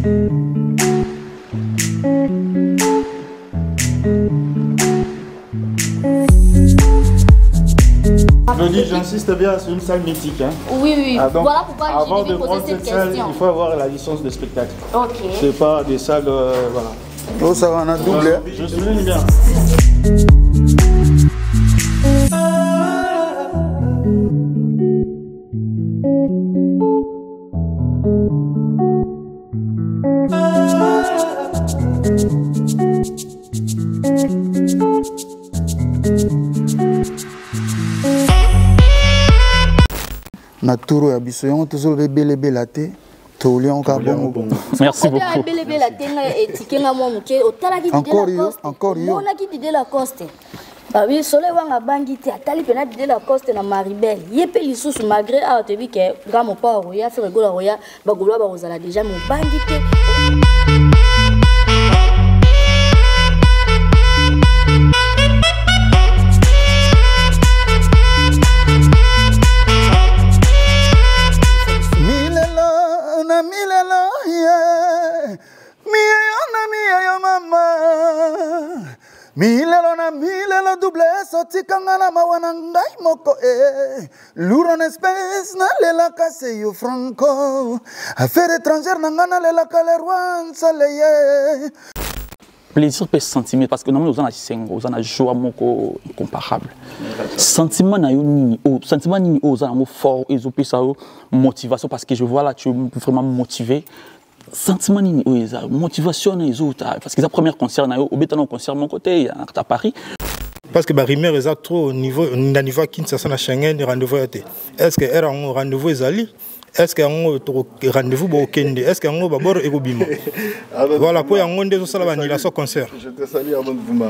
Je dis, j'insiste bien, c'est une salle mythique. Hein. Oui, oui. Ah, donc, voilà pourquoi avant j'ai de poser prendre cette salle, question. il faut avoir la licence de spectacle. Ok. C'est pas des salles, voilà. Oh, ça va, on a doublé. Je souligne bien. Na tour ya biso yango toujours bébé laté to lion ka bon. Merci beaucoup. Encore yo. On a qui dit la coste. Bah oui, soleil wanga bangi ti atali pena dit la coste na Maribel. Yepé lisusu malgré a te bi ke gamo pa roya fait rigola roya ba golo ba ozala déjà mon bangi te. Milelo double soti kangana mawana ngai moko l'ouro en espèce na lela kase yo franco affaire étrangère nangana lela kale roi soleil plaisir peut sentiment parce que normalement nous en a sengo nous en a joie moko incomparable sentiment na yo nini sentiment nini aux en fort et puis ça motivation parce que je vois là tu es vraiment motivé. Sentiment ni motivation les autres parce que la première concert na yo obetana concert mon côté à Paris parce que Barimère est trop au niveau Kinshasa na Schengen rendez-vous été est-ce que era un rendez-vous ezali est-ce que un rendez-vous bo kende est-ce que un babor ekobima voilà pour yango ndezo sala ba nila so concert je te salue avant de vous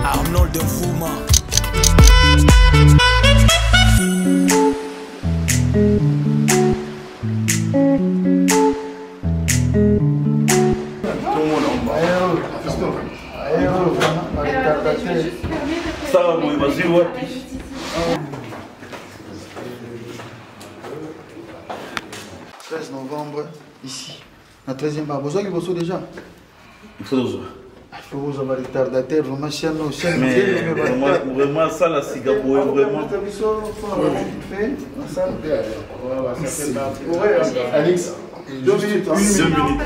Arnold de Fouma. Ça va, moi, vas-y, ouais. 13 novembre, ici. La 13e bar. Vous avez besoin déjà? Il faut oser. Il faut oser avoir retardataire, vraiment, vraiment, ça, la cigare, vraiment. Alex, 2 minutes. 2 minutes.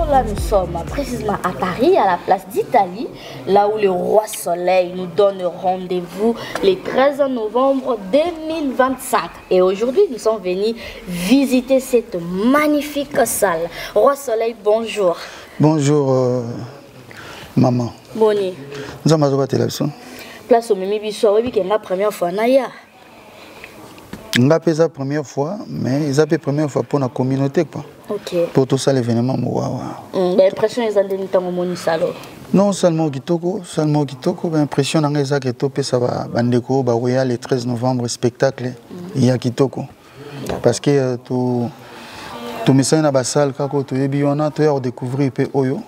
Là, nous sommes précisément à Paris, à la place d'Italie, là où le roi Soleil nous donne rendez-vous le 13 novembre 2025. Et aujourd'hui, nous sommes venus visiter cette magnifique salle. Roi Soleil, bonjour. Bonjour, maman. Boni. Nous avons ma télévision. Place au Mimi Bissou, oui, c'est la première fois, Naya. Nga pesa la première fois, mais ils appellent la première fois pour la communauté quoi. Ok. Pour tout ça l'événement l'impression ils ont donné tant au salon. Non seulement kitoko, l'impression dans les actes topé ça va bandeko ba royal le 13 novembre spectacle il y a kitoko. Parce que tout message na ba salle kako to yebi wana to ya découvrir pe oyo.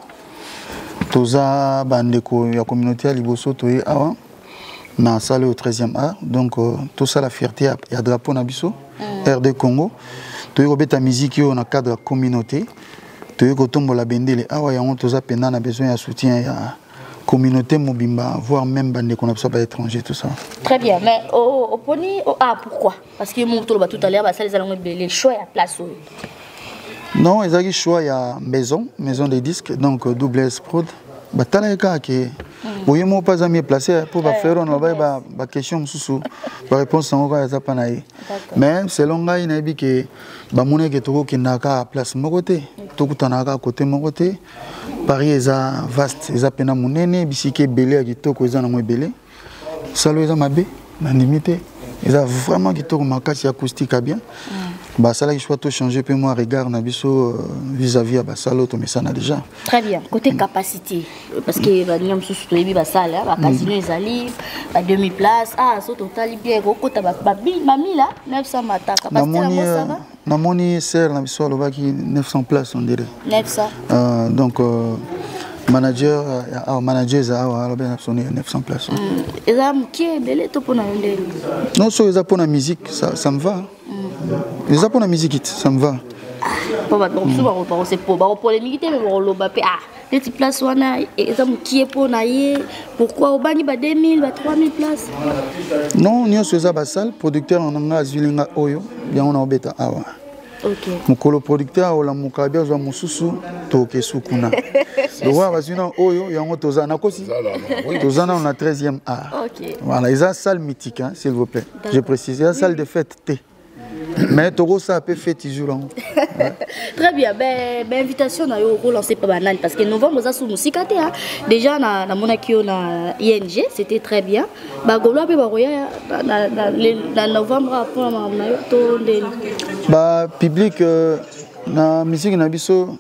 Toza bandeko ya communauté ya liboso to ye awa. Na salle au 13e art donc tout ça la fierté il y a drapeau na biso RD Congo to yobeta musique yo na cadre communauté to yokotombo la bendele awa ya on toza penda na besoin de soutien ya communauté mobimba voire même bande qu'on a besoin pas étranger tout ça. Très bien mais au poni pourquoi parce que mon tout à l'heure ça les allons les choix à place. Non ils ont choix ya maison de disques donc double S prod batala ka ke oui, moi pas à mieux placé pour faire on question sous réponse en mais selon moi il a dit que bamone que tout qui n'a qu'à place mon côté tout n'a qu'à côté mon côté Paris est vaste ils appellent monene bisiki belé qui tout ils ont belé ça les a mabé na limité ils ont vraiment qui tout marquage acoustique bien bah ça là il faut tout changer puis moi regarde na biso vis-à-vis à ça l'autre mais ça n'a déjà très bien côté capacité parce que bah nous sommes surtout les salle bah casino les ali à demi place ça total bien côté bah mami là 900 mata capacité là ça va Namoni serre na biso lobaki 900 places on dirait. 900. Donc manager za awa lobe na sonné 900 places. Ezam qui est belé to pona ndé. Non, so eza pona musique, ça me va. Eza pona musique, ça me va. Papa donc souvent on c'est pour polémique mais on loba pe ah les petites places wana ezam qui est pona yé pourquoi au bani ba 2000 ba 3000 places. Non, nyonso eza ba salle producteur on nga azulinga oyo bien on a obeta awa. OK. Mukolo producteur ola mukabia zo mususu to kesukuna. Le roi bazuna oyo yango tozana kosi. Tozana on a 13e art. OK. Voilà, eza salle mythique hein, s'il vous plaît. Je précise, eza salle de fête T. Mais Togo ça peut faire toujours. Très bien, ben invitation na yo relancer pas banane parce que novembre ça sous musique hein. Déjà na monakio na ING, c'était très bien. Ba golo pe ba roya na novembre pour na yo to ndeni. Ba public na musique na biso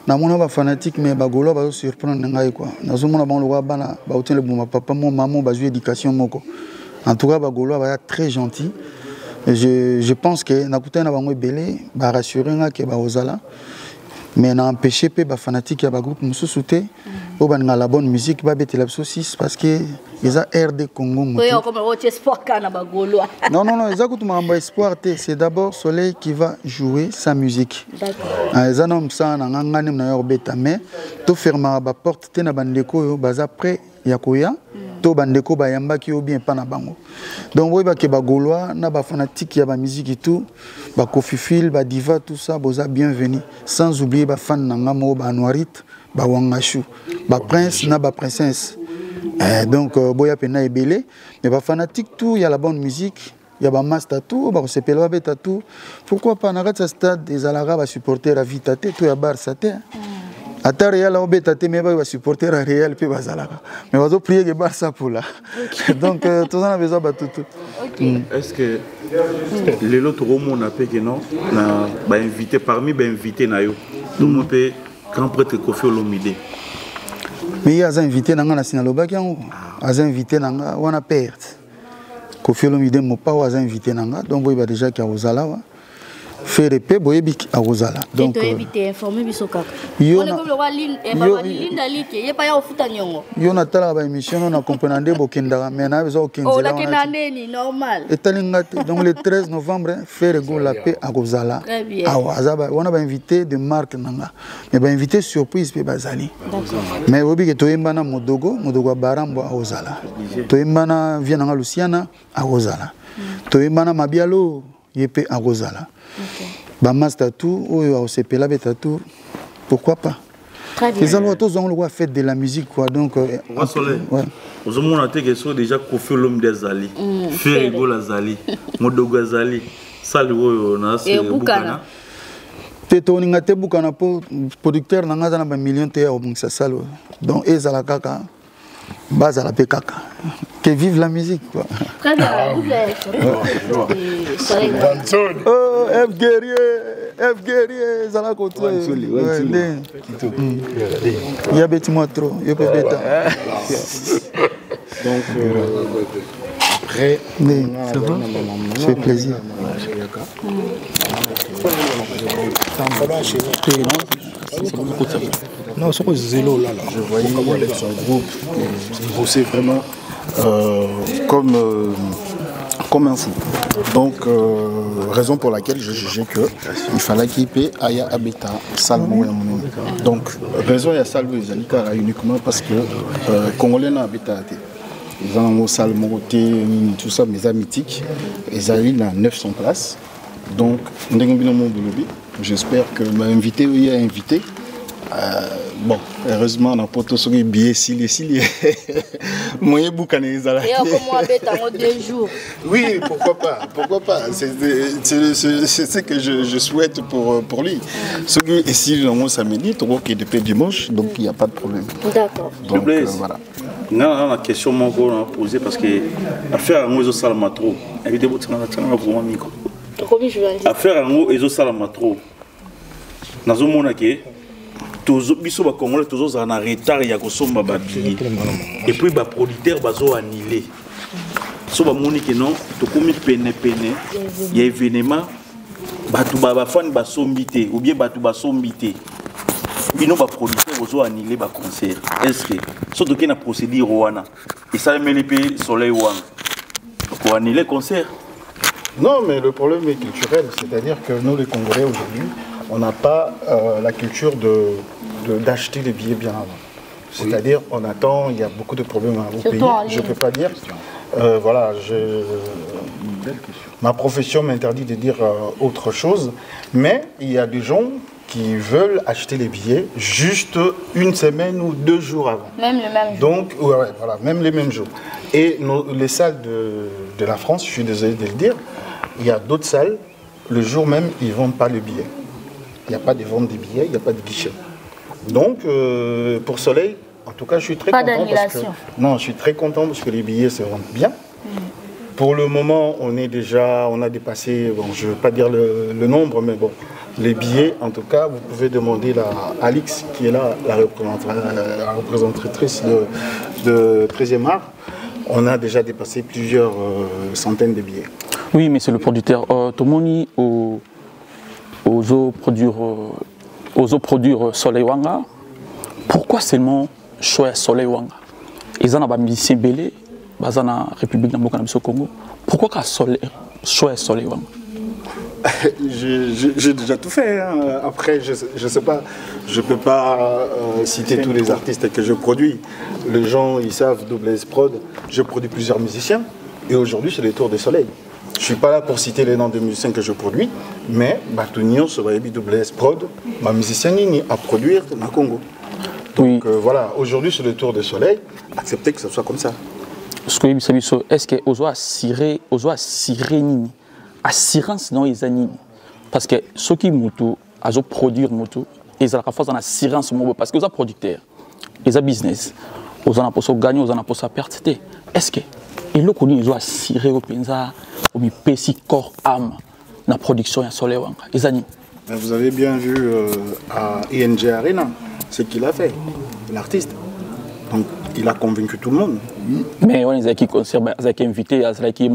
na mona ba fanatique mais ba golo ba surprendre ngai quoi. Na zo mona ba lo wa bana ba otien le bon papa mon maman ba jouer éducation moko. En tout cas ba golo ba très gentil. Je pense que nakuta na bango belé ba rassurer nga ke ba ozala mais na empêcher pe ba fanatique ya ba groupe mususu te o ba nga la bonne musique ba betela biso 6 parce que ils a RD Congo moto. Oui, comme le espoir kana ba golo. Non, ils ont tout espoir te, c'est d'abord Soleil qui va jouer sa musique. D'accord. Ils ont ça na ngani na yo beta mais to ferma ba porte te na bandeko yo baza près ya koya. To bandeko ba yamba ki ou bien pas na bango. Donc oui ba ke ba golois na ba fanatique ya ba musique et tout, ba Kofifil, ba diva tout ça boza bienvenue. Sans oublier ba fan na ngamo ba Noirit, ba Wangashu, ba prince na ba princesse. Donc boya pena ebele mais ba fanatique tout, il y a la bonne musique, il y a ba master tout, ba se pela beta tout. Pourquoi pas na ratsa stade des alara ba supporter à Vita tout ya Barça te. Ata Real on beta te mais ba supporter à Real pe bazalaka. Mais va prier que Barça pour là. Donc tout ça na besoin ba tout. Est-ce que les autres romans appellent que non na ba invité parmi ba invité na yo. Tout le monde peut grand prêtre Kofi Olomide. Mais il y a des invités dans la Sinaloba qui ont des invités dans la on a perdu. Kofi Olomide mo pas des invités dans la donc il va déjà qui a Rosala faire épée boyebik à Rosala. Donc éviter informer bisoka. On est comme le roi Lin et papa Linda Like, il pas ya ofuta nyongo. Yo na tala ba émission na comprendre bokenda mais na bezo okenzela. Oh la kenande ni normal. Et talingate donc le 13 novembre faire go la paix à Rosala. Très bien. Ah azaba on a ba invité de marque nanga. Mais ba invité surprise pe bazali. D'accord. Mais obi ke toyemba na modogo barambo à Rosala. Toyemba na vient na Luciana à Rosala. Toyemba na Mabialo yepé à Rosala. Ba master tout ou au CPLA beta tout pourquoi pas. Très bien. Les endroits tous ont le droit faire de la musique quoi donc Soleil. Ouais. Aux hommes on a été que soit déjà Kofi Olomide Zali, Ferrego Lazali, Modogo Zali, Salu on a c'est Bukana. Teto ninga te Bukana pour producteur na ngata na ba million te au bon ça salo. Donc ezala kaka base la pekaka. Que vive la musique quoi. Très bien. Oh, F guerrier, zala côté. Il y a bêti moi trop, il peut bêta. Donc après ça va? Ça fait plaisir. Non, c'est zélo là. Je voyais avec son groupe bosser vraiment comme un fou. Donc, raison pour laquelle je jugeais qu'il fallait qu'il paie Aya Abeta Salmo. Donc, raison il y a Salmo Zalika uniquement parce que Congolais n'a Abeta. Ils ont Salmo, tout ça, mais amis mythiques. Ils arrivent à 900 places. Donc, j'espère que m'a invité ou il a invité. Bon, heureusement, on n'a pas tous les billets s'il moi, boucané Zala. Et encore moi, en 2 jours. Oui, pourquoi pas. C'est ce que je souhaite pour lui. Ce qui est ici, on samedi, qui est depuis dimanche, donc il n'y a pas de problème. D'accord. Donc, voilà. Non, la question qu'on a posée parce que affaire à nous, ils ont trop. Évidemment, tu as vraiment micro. Affaire à nous, ils ont trop. Dans un monde qui biso ba Congolais toujours en retard ya kosomba ba billet et puis ba producteur bazo annulé so ba moni que non to komi pene ya événement batu ba fan ba sombité ou bien batu ba sombité bino ba producteur ozo annuler ba concert est-ce que surtout qu'il y a une procédure wana et ça met les pays soleil wana pour annuler concert? Non, mais le problème est culturel, c'est-à-dire que nous les Congolais aujourd'hui on n'a pas la culture d'acheter les billets bien avant. C'est-à-dire on attend, il y a beaucoup de problèmes au pays, je ne peux pas dire. Voilà, ma profession m'interdit de dire autre chose, mais il y a des gens qui veulent acheter les billets juste une semaine ou 2 jours avant. Même le même jour. Donc, ouais, voilà, même les mêmes jours. Et les salles de la France, je suis désolé de le dire, il y a d'autres salles, le jour même, ils ne vendent pas le billet. Il n'y a pas de vente des billets, il n'y a pas de guichet. Donc, pour Soleil, en tout cas, je suis très content parce que... Non, je suis très content parce que les billets se vendent bien. Pour le moment, on a dépassé, bon, je ne veux pas dire le nombre, mais bon, les billets, en tout cas, vous pouvez demander à Alix, qui est là, la représentatrice de 13e art. On a déjà dépassé plusieurs centaines de billets. Oui, mais c'est le producteur. Tout le monde ose produire Soleil Wanga. Pourquoi seulement choisir Soleil Wanga? Ils ont des musiciens belés, ils ont la République du Congo. Pourquoi choisir Soleil Wanga? J'ai déjà tout fait. Hein. Après, je sais pas, je peux pas citer tous les artistes que je produis. Les gens, ils savent, Double S Prod, je produis plusieurs musiciens. Et aujourd'hui, c'est le tour des Soleils. Je suis pas là pour citer les noms des musiciens que je produis, mais Batunio, Sobayebi, Double S Prod, ma musicienne à produire au Congo. Donc voilà, aujourd'hui, c'est le tour des Soleils. Acceptez que ce soit comme ça. Est-ce que vous avez assuré assurance dans les années parce que ceux qui produisent ils ont la assurance parce que vous êtes producteur, ils ont business, vous avez pour gagner, vous avez pour perdre. Est-ce que ils ont assuré au Penza au PC corps âme la production de Soleil Wanga? Vous avez bien vu à ING Arena ce qu'il a fait, l'artiste. Donc il a convaincu tout le monde. Mais on a qui concert, qui invité, qui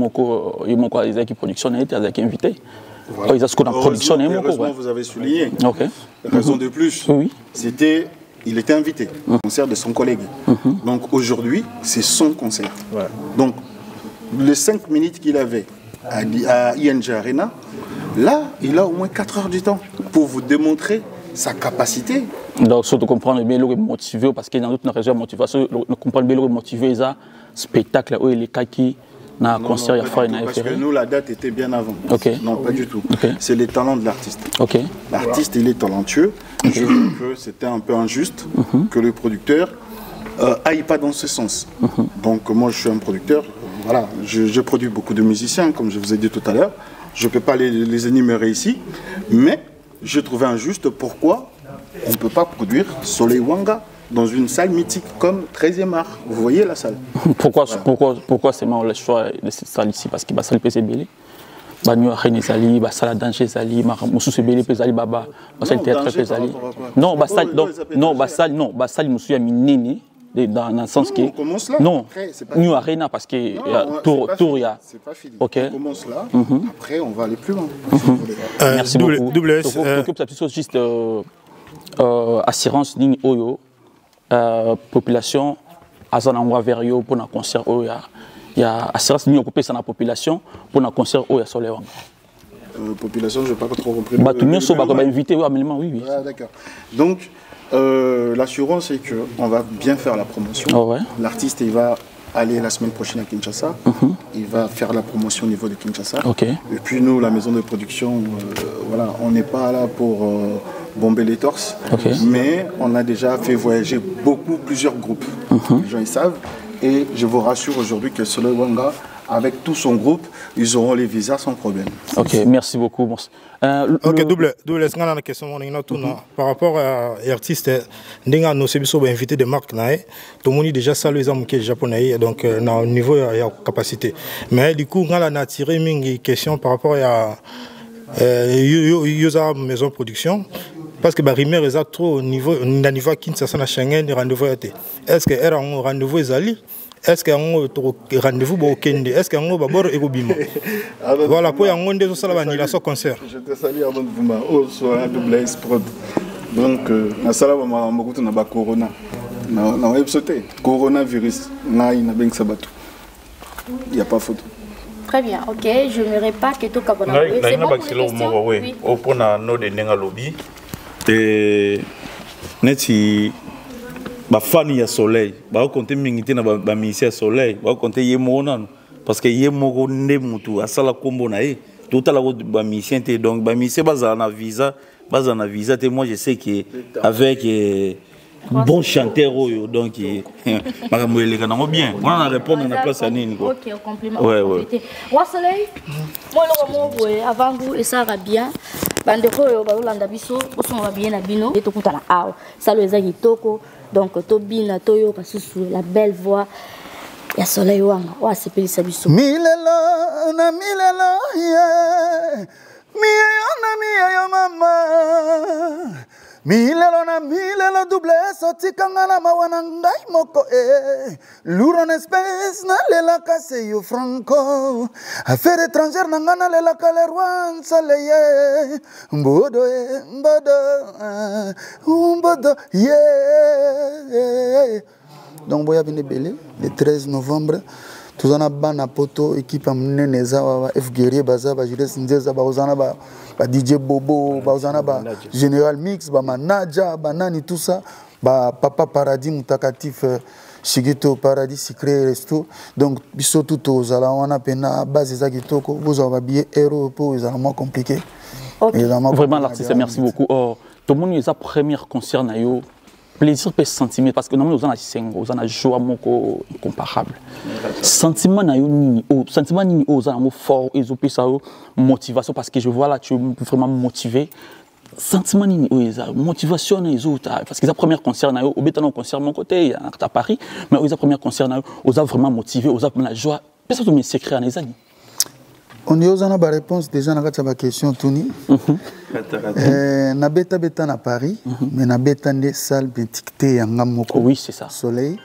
production, qui invité. Voilà. Heureusement, vous avez souligné. Okay. Raison de plus, c'était, il était invité au concert de son collègue. Donc aujourd'hui, c'est son concert. Ouais. Donc les 5 minutes qu'il avait à ING Arena, là, il a au moins 4 heures du temps pour vous démontrer sa capacité. Donc, surtout comprendre bien le motivé, parce qu'il y a d'autres raisons de motivation, comprendre bien le motivé, ça, spectacle, où il est kaki, na concert, il y a fait. Parce que nous, la date était bien avant. Okay. Non, pas du tout. Okay. C'est les talents de l'artiste. Okay. L'artiste, il est talentueux. Je trouve que c'était un peu injuste que le producteur aille pas dans ce sens. Donc, moi, je suis un producteur. Voilà, je produis beaucoup de musiciens, comme je vous ai dit tout à l'heure. Je ne peux pas les énumérer ici, mais je trouvais injuste pourquoi on ne peut pas produire Soleil Wanga dans une salle mythique comme 13e art. Vous voyez la salle. Pourquoi c'est le choix de cette salle ici? Parce que la salle est belle. La salle danse est belle. La salle est dans le sens que non, New Arena parce que tour il y a. C'est pas fini. OK. On commence là. Après on va aller plus loin. Merci beaucoup. Double S. Juste assurance ligne oyo population azana ngwa vers yo pour un concert oyo il y a assurance ligne occupée sur la population pour un concert oyo Soleil Wanga. Population, je n'ai pas trop compris. Invité, oui. Ah, d'accord. Donc l'assurance c'est qu'on va bien faire la promotion. Oh, ouais. L'artiste il va aller la semaine prochaine à Kinshasa. Il va faire la promotion au niveau de Kinshasa. Okay. Et puis nous, la maison de production, voilà, on n'est pas là pour bomber les torses. Okay. Mais on a déjà fait voyager plusieurs groupes. Les gens ils savent. Et je vous rassure aujourd'hui que Soleil Wanga, avec tout son groupe, ils auront les visas sans problème. Ok, merci beaucoup. Ok, double la question par rapport à l'artiste, nous avons invité des marques, tout le monde déjà salué les japonais, donc au niveau il y a capacité. Mais du coup, on a tiré une question par rapport à la maison de production. Parce que Rimer est trop au niveau Kinshasa na Schengen rendez-vous. Est-ce que un rendez-vous est allé? est-ce que yango rendez-vous bo kende, est-ce que yango babor ekobima. Voilà pour yango ndezo sala banilation concert. Je te salue avant de vous au soir de Blaise Prod. Donc na sala ba makutu na ba corona. Na website coronavirus na ina beng sabatu. Il y a pas photo. Très bien, ok, je ne me pas que tout cabana. C'est bon pour les questions. Oui. Au point à nos de nenga lobby. Et neti ba fani ya soleil ba compter mingité na ba ministère soleil ba compter yemona parce que yemoko nde mutu asala kombo na e tout à la ba mission te donc ba mission baza na visa te moi je sais que avec bon chanteur donc makambo eleka nango bien on a répondre na place à nini quoi. OK, compliment. Ouais. Roi soleil moi le avant vous et ça va bien. Bandeko yo balanda biso oso va bien na bino et tokuta na awa salo ezaki toko donc to bina to yo kasusu la belle voix ya soleil wanga wa sepelisa biso milela na milela yeah miya yo mama milelo na milelo double sotikanga na mawana ngai moko lourd en espèce na lela kase yo franco affaire étrangère na ngana lela kale roi soleil mbodo yeah. Donc boya bine belé le 13 novembre tous en a bana poto équipe amnene za F guerrier baza ba Jules Nzeza ba ozana ba DJ Bobo ba ozana ba Général Mix ba Manaja ba nani tout ça ba Papa Paradis Mutakatif Shigito Paradis Secret Resto donc biso tout ozala wana pena base za kitoko vous avez billet héros pour les moins compliqué. Okay. Vraiment l'artiste merci beaucoup. Tout le monde est sa première concert na yo plaisir et sentiment parce que normalement on a joie moko incomparable sentiment na yo nini sentiment nini za mo fort et zo pesa motivation parce que je vois là tu es vraiment motivé sentiment nini za motivation na zo parce que la première concert na yo obetana concert mon côté à Paris mais la première concert na yo oza vraiment motivé oza la joie pesa to mes secrets na ezani. On y a une réponse déjà dans la question Tony. Na beta na Paris, mais na beta des salles bentikte yangamoko. Oui, c'est ça. Soleil.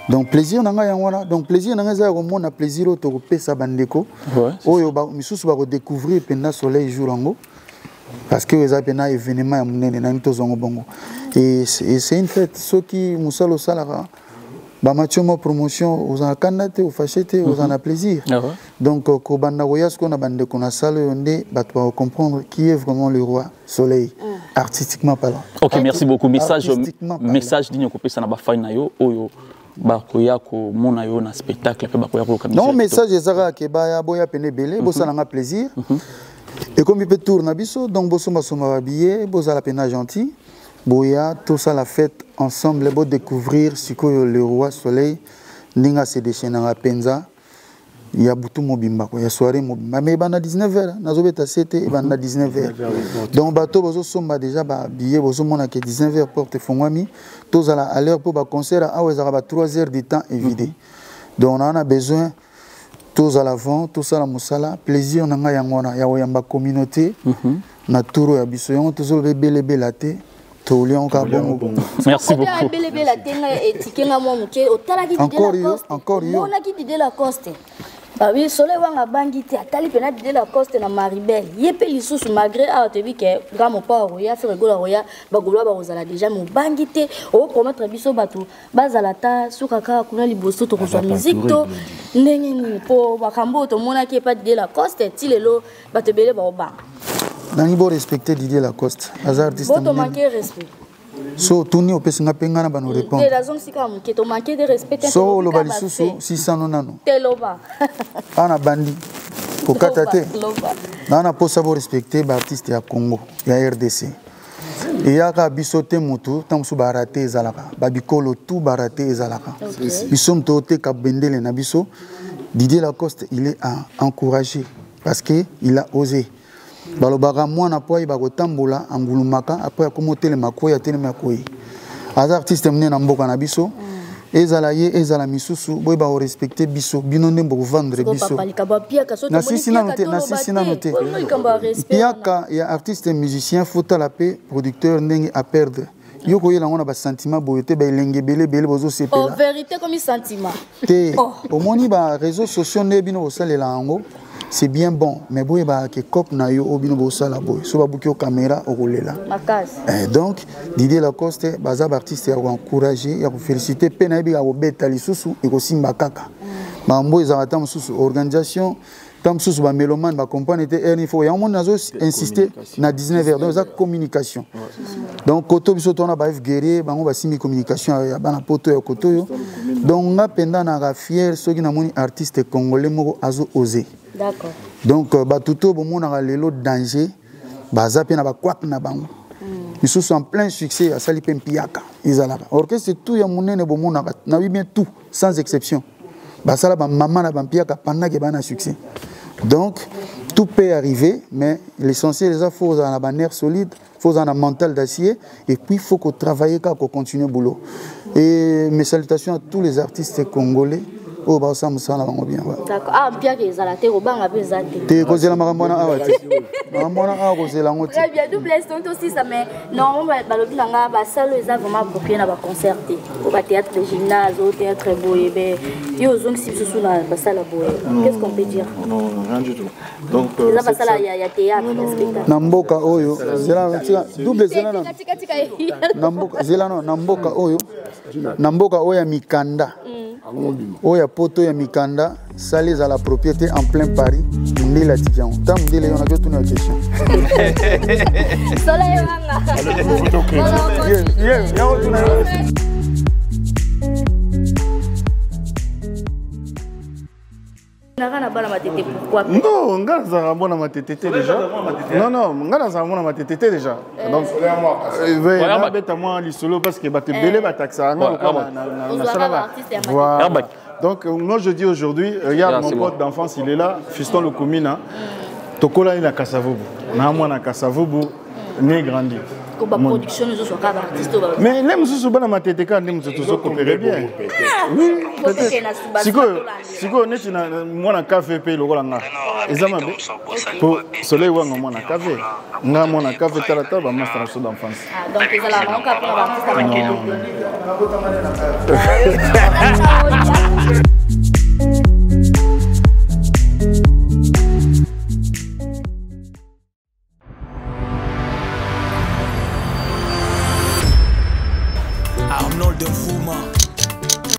Donc plaisir nanga yangwana. Donc plaisir nanga za ko mona plaisir au to pesa bandeko. Oyo ba misusu ba ko découvrir penda soleil jour ango. Parce que les apena événement ya munene na nto zongo bongo. Et c'est une fête ceux qui musalo salara. Bah mathieu promotion aux en canate aux fachete aux en a plaisir donc ko banda voyage qu'on a bande qu'on a salle yonde bah tu vas comprendre qui est vraiment le roi soleil artistiquement parlant. OK, merci beaucoup. Message digne ko pesa na ba fine na yo oyo ba ko ya ko mona yo na spectacle pe ba ko ya ko kamisa. Non message ezaka ke ba ya boya pene belé bo sala nga plaisir et comme il peut tourner biso donc bo soma habillé bo sala pena gentil. Boya, tout ça la fête ensemble, les beaux découvrir ce que le roi soleil, ninga se déchaîne à Penza, il y a beaucoup mobimba, il y a soirée mobimba, mais il y a 19h, nazobeta 7 et il y a 19h. Donc bateau bozo somba déjà ba billet bozo mona que 19h porte fongwami, tous à l'heure pour ba concert à 3h du temps évidé. Donc on en a besoin tous à l'avant, tous à la musala, plaisir nanga yangona, ya yamba communauté, na turo ya biso yango tous le belle belate. Merci beaucoup. Encore yo. On a qui dit la coste. Bah oui, soleil wanga bangité atali pena dit la coste na Maribel. Yepé lisusu malgré a te bi que grand pas roya faire gola roya bagolo ba ozala déjà mo bangité o promettre biso bato bazalata sukaka kuna liboso to kozwa musique to ndenge ni po bakambo to mona ki pas dit la coste tilelo bato belé ba oba. Nani bo respecter Didier Lacoste as artiste bo to manquer respect so tuni opesinga penga na bano répondre la zone sika muke to manquer de respect so lo balisusu 600 nano teloba ana bandi kokata te nana posa bo respecter ba artiste ya Congo ya RDC et yaka bisote mutu tamsu barate ezalaka babikolo tout barate ezalaka bisom tote ka bendele na biso Didier Lacoste il est à encourager parce que il a osé balobaka mwana po ba kotambola angulumaka après akomotele makoya tele makoyi az artiste mne na mboka na biso ezala ye ezala misusu boy ba respecter biso bino ndembo ko vendre biso na sisi na noté piaka ya artiste musicien faut la paix producteur ndenge à perdre yo koyela ngona ba sentiment boyete ba elenge belé bozo sepela. En vérité comme sentiment. Té au moni ba réseaux sociaux ne bino bosalela yango. C'est bien bon, mais boye ba ke cop na yo obino bosala boy. So ba buki o caméra o kolela. Donc Didier Lacoste baza artiste ya encourager ya féliciter pe na bi ya obeta lisusu e ko simba kaka. Mambo ezala tam susu organisation tam susu ba mélomane ba compagnie était il faut ya mon nazo insister na 19h donc ça communication. Donc koto biso tona ba guerrier bango ba simi communication ya bana poto ya koto yo. Donc nga penda na ga fier soki na moni artiste congolais moko azo oser. D'accord. Donc batuto bo mona ga lelo danger baza pe na ba kwak na bango. Ils sont en plein succès à sali pe mpiaka izalaka. Orchestre tout ya munene bo mona na bien tout sans exception. Basala ba maman na ba mpiaka pendant que ba na succès. Donc tout peut arriver mais l'essentiel c'est faut avoir un nerf solide, faut avoir un mental d'acier et puis il faut qu'on travaille qu'on continue le boulot. Et mes salutations à tous les artistes congolais. Oh bah ça me semble bien. D'accord. Ah bien que ça la terre au banc après ça. T'es causé la marambona ah ouais. Marambona ah causé la ngote. Très bien double instant aussi ça mais non bah le bilanga bah ça les a vraiment approprié na ba concerter. Au théâtre de gymnase, au théâtre boyébé. Yo zone si sous na ba ça la boyé. Qu'est-ce qu'on peut dire? Non, rien du tout. Donc là bah ça là il y a théâtre spectacle. Namboka oyo, zela double zela na. Namboka zela no namboka oyo. Namboka oya mikanda. Oya poto ya mikanda sali za la propriété en plein Paris ndela tikian tam ndela yona que tuna question soleil wanga ya tuna pourquoi non, nga za mona matete déjà. Non, nga za mona matete déjà. Donc va beta moi li solo parce que ba te belé ba taxa nga voilà. Donc moi je dis aujourd'hui, regarde mon pote d'enfance, il est là, Fiston le Komina. Tokola il a Kasavubu. Na moi na Kasavubu né grandi. Mais les mususu bana matete quand les mususu so coopérer bien. Oui, siko neti na mwana café pe lokola nga. Ezama be. Pour soleil wanga mwana café. Nga mwana café talata ba master so d'enfance. Ah donc ils allaient vraiment pour l'artiste avec